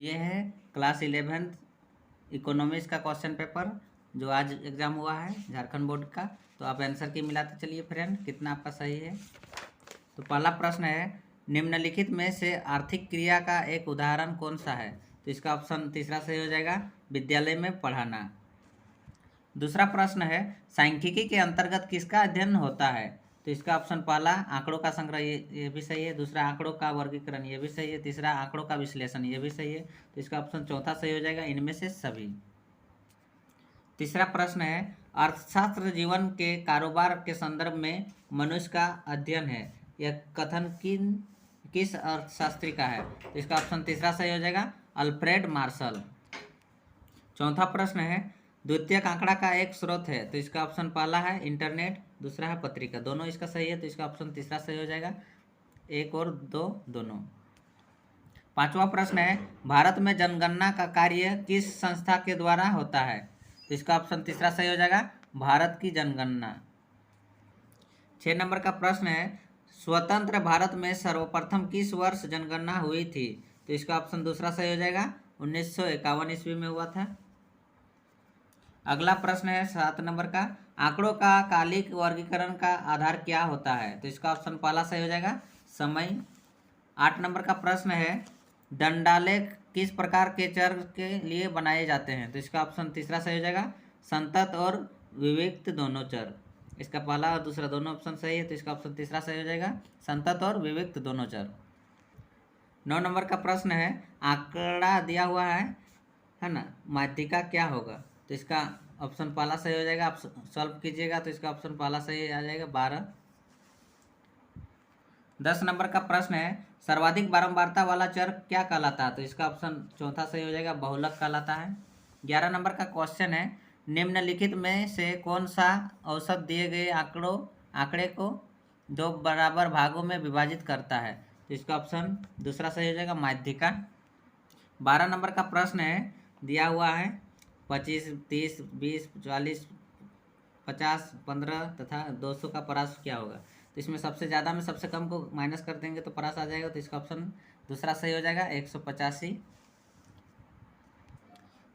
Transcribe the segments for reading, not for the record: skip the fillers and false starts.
ये है class 11th economics का क्वेश्चन पेपर जो आज एग्जाम हुआ है झारखंड बोर्ड का। तो आप आंसर की मिलाते चलिए फ्रेंड, कितना आपका सही है। तो पहला प्रश्न है, निम्नलिखित में से आर्थिक क्रिया का एक उदाहरण कौन सा है। तो इसका ऑप्शन तीसरा सही हो जाएगा, विद्यालय में पढ़ाना। दूसरा प्रश्न है, सांख्यिकी के अंतर्गत किसका अध्ययन होता है। तो इसका ऑप्शन पहला आंकड़ों का संग्रह, ये भी सही है। दूसरा आंकड़ों का वर्गीकरण, ये भी सही है। तीसरा आंकड़ों का विश्लेषण, ये भी सही है। तो इसका ऑप्शन चौथा सही हो जाएगा, इनमें से सभी। तीसरा प्रश्न है, अर्थशास्त्र जीवन के कारोबार के संदर्भ में मनुष्य का अध्ययन है। यह कथन किस अर्थशास्त्री का है। तो इसका ऑप्शन तीसरा सही हो जाएगा, अल्फ्रेड मार्शल। चौथा प्रश्न है, द्वितीयक आंकड़ा का एक स्रोत है। तो इसका ऑप्शन पहला है इंटरनेट, दूसरा है पत्रिका। दोनों इसका सही है, तो इसका ऑप्शन तीसरा सही हो जाएगा, एक और दो दोनों। पांचवा प्रश्न है, भारत में जनगणना का कार्य किस संस्था के द्वारा होता है। तो इसका ऑप्शन तीसरा सही हो जाएगा, भारत की जनगणना। 6 नंबर का प्रश्न है, स्वतंत्र भारत में सर्वप्रथम किस वर्ष जनगणना हुई थी। तो इसका ऑप्शन दूसरा सही हो जाएगा, 1951 ईस्वी में हुआ था। अगला प्रश्न है 7 नंबर का, आंकड़ों का कालिक वर्गीकरण का आधार क्या होता है। तो इसका ऑप्शन पहला सही हो जाएगा, समय। 8 नंबर का प्रश्न है, दंडालेख किस प्रकार के चर के लिए बनाए जाते हैं। तो इसका ऑप्शन तीसरा सही हो जाएगा, संतत और विविक्त दोनों चर। इसका पहला और दूसरा दोनों ऑप्शन सही है, तो इसका ऑप्शन तीसरा सही हो जाएगा, संतत और विविक्त दोनों चर। 9 नंबर का प्रश्न है, आंकड़ा दिया हुआ है ना, माध्यिका क्या होगा। तो इसका ऑप्शन पहला सही हो जाएगा, आप सॉल्व कीजिएगा तो इसका ऑप्शन पहला सही आ जाएगा, 12। 10 नंबर का प्रश्न है, सर्वाधिक बारंबारता वाला चर क्या कहलाता है। तो इसका ऑप्शन चौथा सही हो जाएगा, बहुलक कहलाता है। 11 नंबर का क्वेश्चन है, निम्नलिखित में से कौन सा औसत दिए गए आंकड़े को दो बराबर भागों में विभाजित करता है। तो इसका ऑप्शन दूसरा सही हो जाएगा, माध्यिका। 12 नंबर का प्रश्न है, दिया हुआ है 25, 30, 20, 40, 50, 15 तथा 200 का परास क्या होगा। तो इसमें सबसे ज़्यादा में सबसे कम को माइनस कर देंगे तो परास आ जाएगा, तो इसका ऑप्शन दूसरा सही हो जाएगा, 185।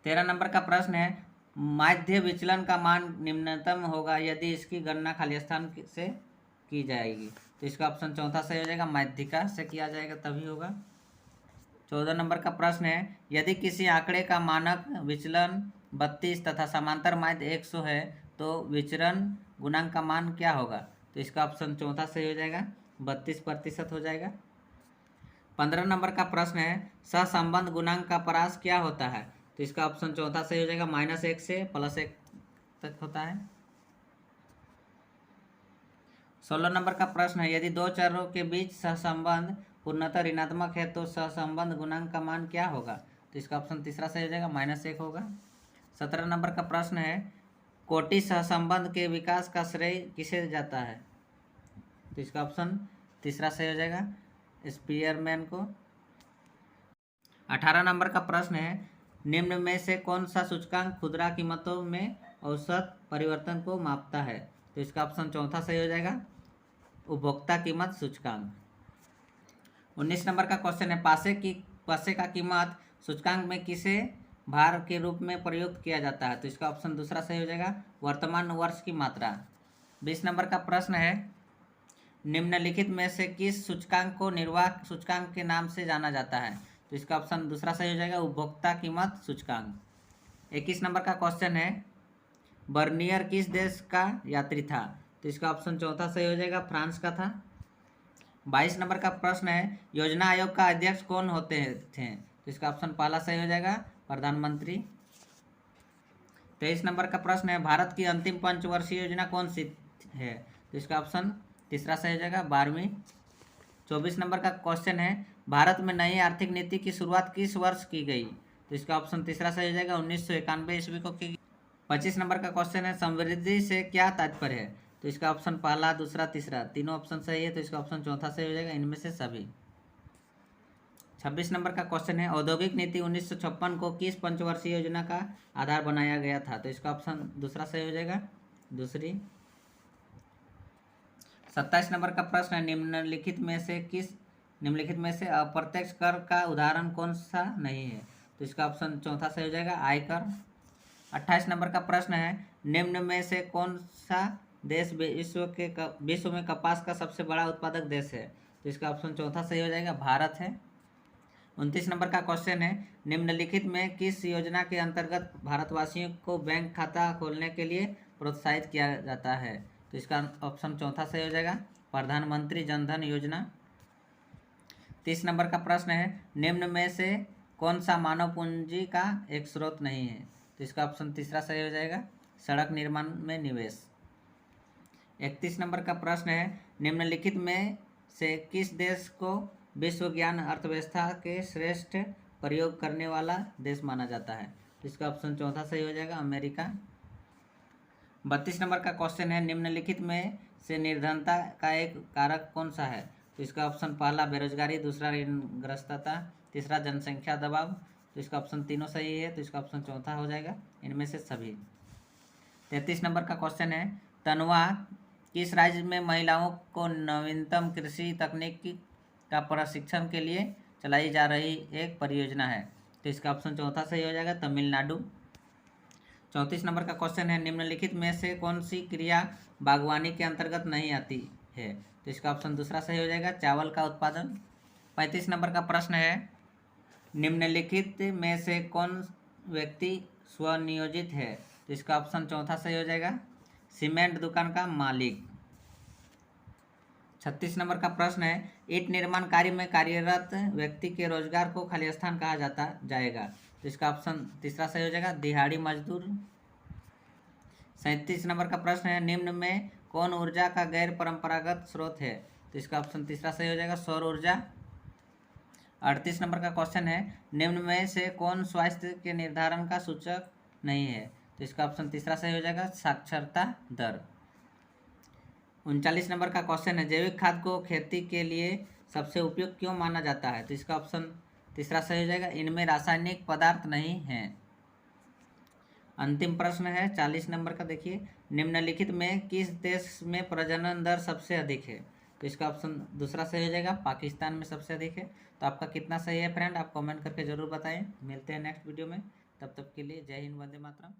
13 नंबर का प्रश्न है, माध्य विचलन का मान निम्नतम होगा यदि इसकी गणना खाली स्थान से की जाएगी। तो इसका ऑप्शन चौथा सही हो जाएगा, माध्यिका से किया जाएगा तभी होगा। 14 नंबर का प्रश्न है, यदि किसी आंकड़े का मानक विचलन 32 तथा समांतर माध्य 100 है तो विचरण गुणांक का मान क्या होगा। तो इसका ऑप्शन चौथा सही हो जाएगा, 32% हो जाएगा। 15 नंबर का प्रश्न है, सहसंबंध गुणांक का परास क्या होता है। तो इसका ऑप्शन चौथा सही हो जाएगा, -1 से +1 तक होता है। 16 नंबर का प्रश्न है, यदि दो चरों के बीच सहसंबंध पूर्णतः ऋणात्मक है तो सहसंबंध गुणांक का मान क्या होगा। तो इसका ऑप्शन तीसरा सही हो जाएगा, -1 होगा। 17 नंबर का प्रश्न है, कोटि सहसंबंध के विकास का श्रेय किसे जाता है। तो इसका ऑप्शन तीसरा सही हो जाएगा, स्पीयरमैन को। 18 नंबर का प्रश्न है, निम्न में से कौन सा सूचकांक खुदरा कीमतों में औसत परिवर्तन को मापता है। तो इसका ऑप्शन चौथा सही हो जाएगा, उपभोक्ता कीमत सूचकांक। 19 नंबर का क्वेश्चन है, पासे का कीमत सूचकांक में किसे भार के रूप में प्रयुक्त किया जाता है। तो इसका ऑप्शन दूसरा सही हो जाएगा, वर्तमान वर्ष की मात्रा। 20 नंबर का प्रश्न है, निम्नलिखित में से किस सूचकांक को निर्वाह सूचकांक के नाम से जाना जाता है। तो इसका ऑप्शन दूसरा सही हो जाएगा, उपभोक्ता कीमत सूचकांक। 21 नंबर का क्वेश्चन है, बर्नियर किस देश का यात्री था। तो इसका ऑप्शन चौथा सही हो जाएगा, फ्रांस का था। 22 नंबर का प्रश्न है, योजना आयोग का अध्यक्ष कौन होते थे। तो इसका ऑप्शन पहला सही हो जाएगा, प्रधानमंत्री। 23 नंबर का प्रश्न है, भारत की अंतिम पंचवर्षीय योजना कौन सी है। तो इसका ऑप्शन तीसरा सही हो जाएगा, 12वीं। 24 नंबर का क्वेश्चन है, भारत में नई आर्थिक नीति की शुरुआत किस वर्ष की गई। तो इसका ऑप्शन तीसरा सही हो जाएगा, 1991 ईस्वी को की। 25 नंबर का क्वेश्चन है, समृद्धि से क्या तात्पर्य है। तो इसका ऑप्शन पहला, दूसरा, तीसरा तीनों ऑप्शन सही है, तो इसका ऑप्शन चौथा सही हो जाएगा, इनमें से सभी। 26 नंबर का क्वेश्चन है, औद्योगिक नीति 1956 को किस पंचवर्षीय योजना का आधार बनाया गया था। तो इसका ऑप्शन दूसरा सही हो जाएगा, दूसरी। 27 नंबर का प्रश्न है, निम्नलिखित में से अप्रत्यक्ष कर का उदाहरण कौन सा नहीं है। तो इसका ऑप्शन चौथा सही हो जाएगा आयकर। 28 नंबर का प्रश्न है, निम्न में से कौन सा देश विश्व में कपास का सबसे बड़ा उत्पादक देश है? तो इसका ऑप्शन चौथा सही हो जाएगा भारत है। 29 नंबर का क्वेश्चन है, निम्नलिखित में किस योजना के अंतर्गत भारतवासियों को बैंक खाता खोलने के लिए प्रोत्साहित किया जाता है? तो इसका ऑप्शन चौथा सही हो जाएगा प्रधानमंत्री जन धन योजना। 30 नंबर का प्रश्न है, निम्न में से कौन सा मानव पूंजी का एक स्रोत नहीं है? तो इसका ऑप्शन तीसरा सही हो जाएगा सड़क निर्माण में निवेश। 31 नंबर का प्रश्न है, निम्नलिखित में से किस देश को विश्व ज्ञान अर्थव्यवस्था के श्रेष्ठ प्रयोग करने वाला देश माना जाता है? तो इसका ऑप्शन चौथा सही हो जाएगा अमेरिका। 32 नंबर का क्वेश्चन है, निम्नलिखित में से निर्धनता का एक कारक कौन सा है? तो इसका ऑप्शन पहला बेरोजगारी, दूसरा ऋणग्रस्तता, तीसरा जनसंख्या दबाव। तो इसका ऑप्शन तीनों सही है, तो इसका ऑप्शन चौथा हो जाएगा इनमें से सभी। 33 नंबर का क्वेश्चन है, तनवा किस राज्य में महिलाओं को नवीनतम कृषि तकनीक का प्रशिक्षण के लिए चलाई जा रही एक परियोजना है? तो इसका ऑप्शन चौथा सही हो जाएगा तमिलनाडु। 34 नंबर का क्वेश्चन है, निम्नलिखित में से कौन सी क्रिया बागवानी के अंतर्गत नहीं आती है? तो इसका ऑप्शन दूसरा सही हो जाएगा चावल का उत्पादन। 35 नंबर का प्रश्न है, निम्नलिखित में से कौन व्यक्ति स्वनियोजित है? तो इसका ऑप्शन चौथा सही हो जाएगा सीमेंट दुकान का मालिक। 36 नंबर का प्रश्न है, ईंट निर्माण कार्य में कार्यरत व्यक्ति के रोजगार को खाली स्थान कहा जाएगा? तो इसका ऑप्शन तीसरा सही हो जाएगा दिहाड़ी मजदूर। 37 नंबर का प्रश्न है, निम्न में कौन ऊर्जा का गैर परंपरागत स्रोत है? तो इसका ऑप्शन तीसरा सही हो जाएगा सौर ऊर्जा। 38 नंबर का क्वेश्चन है, निम्न में से कौन स्वास्थ्य के निर्धारण का सूचक नहीं है? तो इसका ऑप्शन तीसरा सही हो जाएगा साक्षरता दर। 39 नंबर का क्वेश्चन है, जैविक खाद को खेती के लिए सबसे उपयुक्त क्यों माना जाता है? तो इसका ऑप्शन तीसरा सही हो जाएगा इनमें रासायनिक पदार्थ नहीं हैं। अंतिम प्रश्न है 40 नंबर का, देखिए, निम्नलिखित में किस देश में प्रजनन दर सबसे अधिक है? तो इसका ऑप्शन दूसरा सही हो जाएगा पाकिस्तान में सबसे अधिक है। तो आपका कितना सही है फ्रेंड, आप कमेंट करके जरूर बताएं। मिलते हैं नेक्स्ट वीडियो में, तब तक के लिए जय हिंद, वंदे मातरम।